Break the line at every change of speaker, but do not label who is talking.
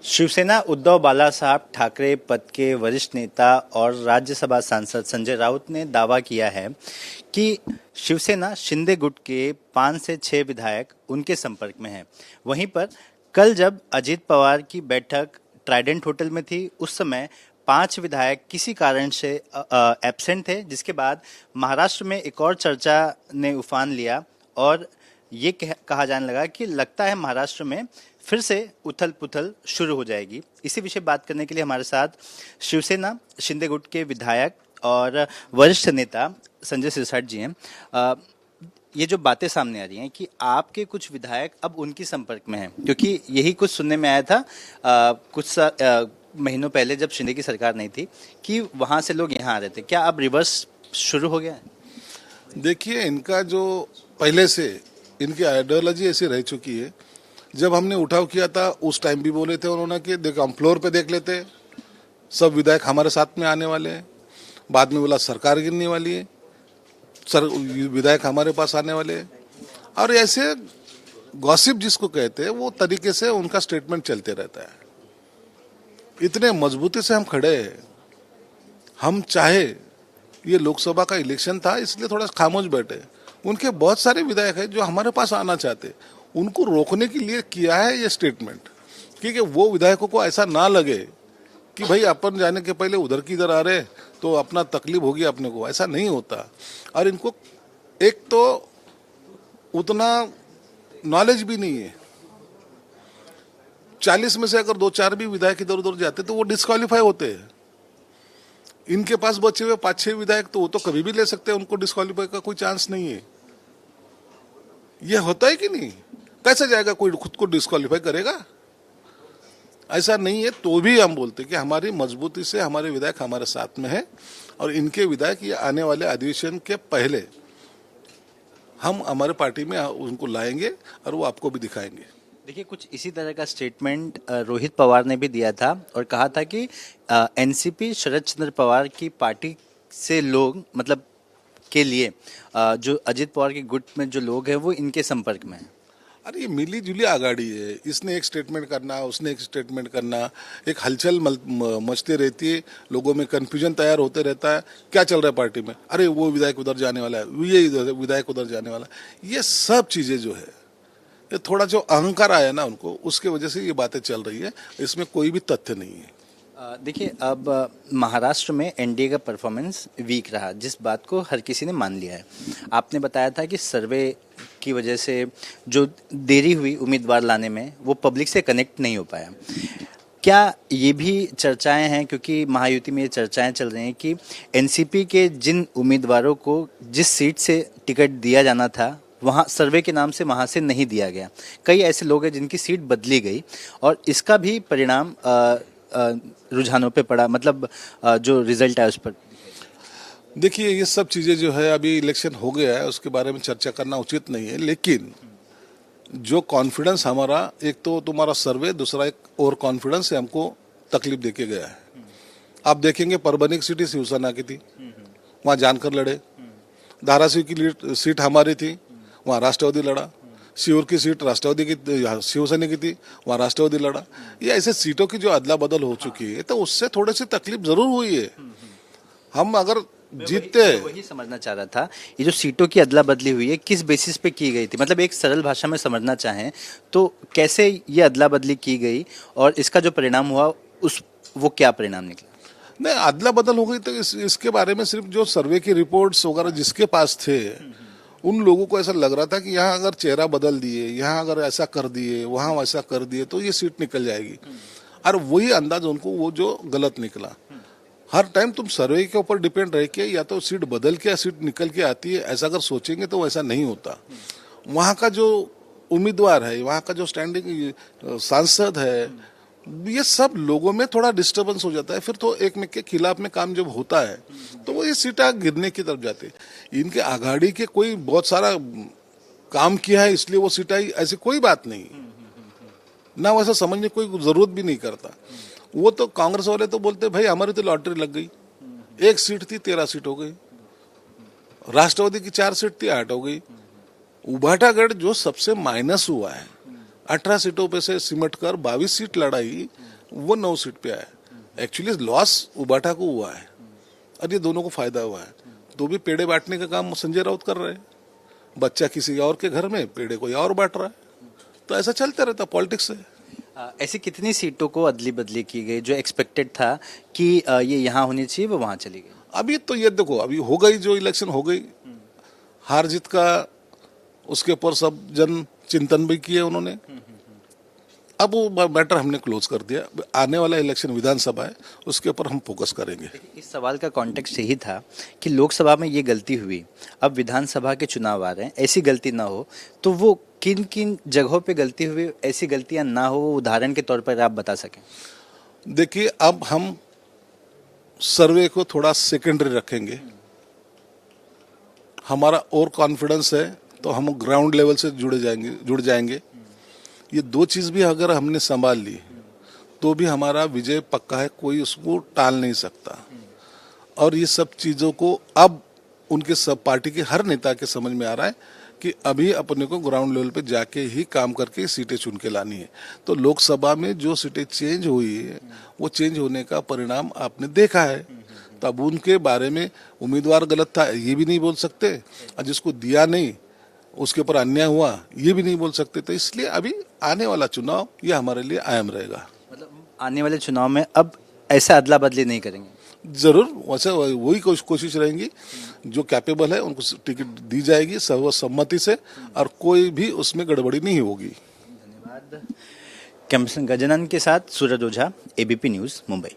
शिवसेना उद्धव बालासाहब ठाकरे पद के वरिष्ठ नेता और राज्यसभा सांसद संजय राउत ने दावा किया है कि शिवसेना शिंदे गुट के 5 से 6 विधायक उनके संपर्क में हैं। वहीं पर कल जब अजीत पवार की बैठक ट्राइडेंट होटल में थी, उस समय 5 विधायक किसी कारण से एब्सेंट थे, जिसके बाद महाराष्ट्र में एक और चर्चा ने उफान लिया और ये कहा जाने लगा कि लगता है महाराष्ट्र में फिर से उथल पुथल शुरू हो जाएगी। इसी विषय बात करने के लिए हमारे साथ शिवसेना शिंदे गुट के विधायक और वरिष्ठ नेता संजय सिरसाट जी हैं। ये जो बातें सामने आ रही हैं कि आपके कुछ विधायक अब उनके संपर्क में हैं, क्योंकि यही कुछ सुनने में आया था कुछ महीनों पहले जब शिंदे की सरकार नहीं थी कि वहां से लोग यहाँ आ रहे थे। क्या अब रिवर्स शुरू हो गया है?
देखिए, इनका जो पहले से इनकी आइडियोलॉजी ऐसी रह चुकी है। जब हमने उठाव किया था उस टाइम भी बोले थे उन्होंने कि देखो हम फ्लोर पे देख लेते, सब विधायक हमारे साथ में आने वाले हैं। बाद में बोला सरकार गिरने वाली है, विधायक हमारे पास आने वाले हैं। और ऐसे गॉसिप जिसको कहते हैं वो तरीके से उनका स्टेटमेंट चलते रहता है। इतने मजबूती से हम खड़े हैं। हम चाहे, ये लोकसभा का इलेक्शन था इसलिए थोड़ा खामोश बैठे। उनके बहुत सारे विधायक हैं जो हमारे पास आना चाहते, उनको रोकने के लिए किया है ये स्टेटमेंट, क्योंकि वो विधायकों को ऐसा ना लगे कि भाई अपन जाने के पहले उधर की इधर आ रहे तो अपना तकलीफ होगी अपने को। ऐसा नहीं होता। और इनको एक तो उतना नॉलेज भी नहीं है। 40 में से अगर 2-4 भी विधायक इधर उधर जाते तो वो डिस्क्वालीफाई होते हैं। इनके पास बचे हुए 5-6 विधायक तो वो तो कभी भी ले सकते हैं, उनको डिस्क्वालीफाई का कोई चांस नहीं है। ये होता है कि नहीं? कैसे जाएगा कोई खुद को डिस्क्वालीफाई करेगा? ऐसा नहीं है। तो भी हम बोलते कि हमारी मजबूती से हमारे विधायक हमारे साथ में है और इनके विधायक ये आने वाले अधिवेशन के पहले हम हमारे पार्टी में उनको लाएंगे और वो आपको भी दिखाएंगे।
देखिए, कुछ इसी तरह का स्टेटमेंट रोहित पवार ने भी दिया था और कहा था कि एनसीपी शरद चंद्र पवार की पार्टी से लोग मतलब के लिए जो अजीत पवार के गुट में जो लोग हैं वो इनके संपर्क में हैं।
अरे ये मिली जुली आगाड़ी है। इसने एक स्टेटमेंट करना, उसने एक स्टेटमेंट करना, एक हलचल मचती रहती है, लोगों में कंफ्यूजन तैयार होते रहता है। क्या चल रहा है पार्टी में? अरे वो विधायक उधर जाने वाला है, ये विधायक उधर जाने वाला है। ये सब चीजें जो है, ये थोड़ा जो अहंकार आया ना उनको, उसके वजह से ये बातें चल रही है। इसमें कोई भी तथ्य नहीं है।
देखिए, अब महाराष्ट्र में एनडीए का परफॉर्मेंस वीक रहा, जिस बात को हर किसी ने मान लिया है। आपने बताया था कि सर्वे की वजह से जो देरी हुई उम्मीदवार लाने में, वो पब्लिक से कनेक्ट नहीं हो पाया। क्या ये भी चर्चाएं हैं, क्योंकि महायुति में ये चर्चाएं चल रही हैं कि एनसीपी के जिन उम्मीदवारों को जिस सीट से टिकट दिया जाना था वहाँ सर्वे के नाम से वहाँ से नहीं दिया गया। कई ऐसे लोग हैं जिनकी सीट बदली गई और इसका भी परिणाम रुझानों पे पड़ा, मतलब जो रिजल्ट है उस पर।
देखिए, ये सब चीजें जो है, अभी इलेक्शन हो गया है, उसके बारे में चर्चा करना उचित नहीं है। लेकिन जो कॉन्फिडेंस हमारा, एक तो तुम्हारा सर्वे, दूसरा एक और कॉन्फिडेंस है हमको तकलीफ देके गया है। आप देखेंगे परभनी की सीट शिवसेना की थी, वहां जानकर लड़े। धाराशिव की सीट हमारी थी, वहां राष्ट्रवादी लड़ा। शिवूर की सीट राष्ट्रवादी की, शिवसेना की थी, वहां राष्ट्रवादी लड़ा। ये ऐसे सीटों की जो अदला बदल हो चुकी है, तो उससे थोड़ी सी तकलीफ जरूर हुई है। हम अगर जीतते,
वही समझना चाह रहा था, ये जो सीटों की अदला बदली हुई है किस बेसिस पे की गई थी? मतलब एक सरल भाषा में समझना चाहें तो कैसे ये अदला बदली की गई और इसका जो परिणाम हुआ वो क्या परिणाम निकला?
नहीं, अदला बदल हो गई तो इसके बारे में सिर्फ जो सर्वे की रिपोर्ट्स वगैरह जिसके पास थे, उन लोगों को ऐसा लग रहा था कि यहाँ अगर चेहरा बदल दिए, यहाँ अगर ऐसा कर दिए, वहाँ वैसा कर दिए तो ये सीट निकल जाएगी। और वही अंदाज उनको, वो जो गलत निकला। हर टाइम तुम सर्वे के ऊपर डिपेंड रह के या तो सीट बदल के या सीट निकल के आती है, ऐसा अगर सोचेंगे तो वैसा नहीं होता। वहाँ का जो उम्मीदवार है, वहाँ का जो स्टैंडिंग सांसद है, ये सब लोगों में थोड़ा डिस्टर्बेंस हो जाता है। फिर तो एक में के खिलाफ में काम जब होता है तो वो ये सीटा गिरने की तरफ जाती है। इनके आघाड़ी के कोई बहुत सारा काम किया है इसलिए वो सीट आई, ऐसी कोई बात नहीं ना। वैसा समझने कोई जरूरत भी नहीं करता। वो तो कांग्रेस वाले तो बोलते भाई हमारी तो लॉटरी लग गई, 1 सीट थी 13 सीट हो गई। राष्ट्रवादी की 4 सीट थी 8 हो गई। उभाटागढ़ जो सबसे माइनस हुआ है, 18 सीटों पे से सिमट कर 22 सीट लड़ाई, वो 9 सीट पे आए। एक्चुअली लॉस उबाटा को हुआ है और ये दोनों को फायदा हुआ है। तो भी पेड़े बांटने का काम संजय राउत कर रहे हैं। बच्चा किसी और के घर में, पेड़े कोई और बांट रहा है। तो ऐसा चलता रहता पॉलिटिक्स से।
ऐसी कितनी सीटों को अदली बदली की गई जो एक्सपेक्टेड था कि ये यहाँ होनी चाहिए वो वहाँ चली गई?
अभी तो ये देखो, अभी हो गई, जो इलेक्शन हो गई, हार जीत का उसके ऊपर सब जन चिंतन भी किए उन्होंने। अब वो मैटर हमने क्लोज कर दिया। आने वाला इलेक्शन विधानसभा है, उसके ऊपर हम फोकस करेंगे।
इस सवाल का कॉन्टेक्स्ट यही था कि लोकसभा में ये गलती हुई, अब विधानसभा के चुनाव आ रहे हैं, ऐसी गलती ना हो, तो वो किन किन जगहों पे गलती हुई, ऐसी गलतियां ना हो, उदाहरण के तौर पर आप बता सकें?
देखिए, अब हम सर्वे को थोड़ा सेकेंडरी रखेंगे। हमारा और कॉन्फिडेंस है तो हम ग्राउंड लेवल से जुड़ जाएंगे। ये दो चीज भी अगर हमने संभाल ली तो भी हमारा विजय पक्का है, कोई उसको टाल नहीं सकता। और ये सब चीजों को अब उनके सब पार्टी के हर नेता के समझ में आ रहा है कि अभी अपने को ग्राउंड लेवल पे जाके ही काम करके सीटें चुन के लानी है। तो लोकसभा में जो सीटें चेंज हुई है वो चेंज होने का परिणाम आपने देखा है। तो अब उनके बारे में उम्मीदवार गलत था ये भी नहीं बोल सकते, और जिसको दिया नहीं उसके ऊपर अन्याय हुआ ये भी नहीं बोल सकते। तो इसलिए अभी आने वाला चुनाव ये हमारे लिए अहम रहेगा।
मतलब आने वाले चुनाव में अब ऐसा अदला बदली नहीं करेंगे?
जरूर, वैसे वही कोशिश रहेंगी। जो कैपेबल है उनको टिकट दी जाएगी सर्वसम्मति से, और कोई भी उसमें गड़बड़ी नहीं होगी।
धन्यवाद। कैमरा गजानन के साथ सूरज ओझा, एबीपी न्यूज़, मुंबई।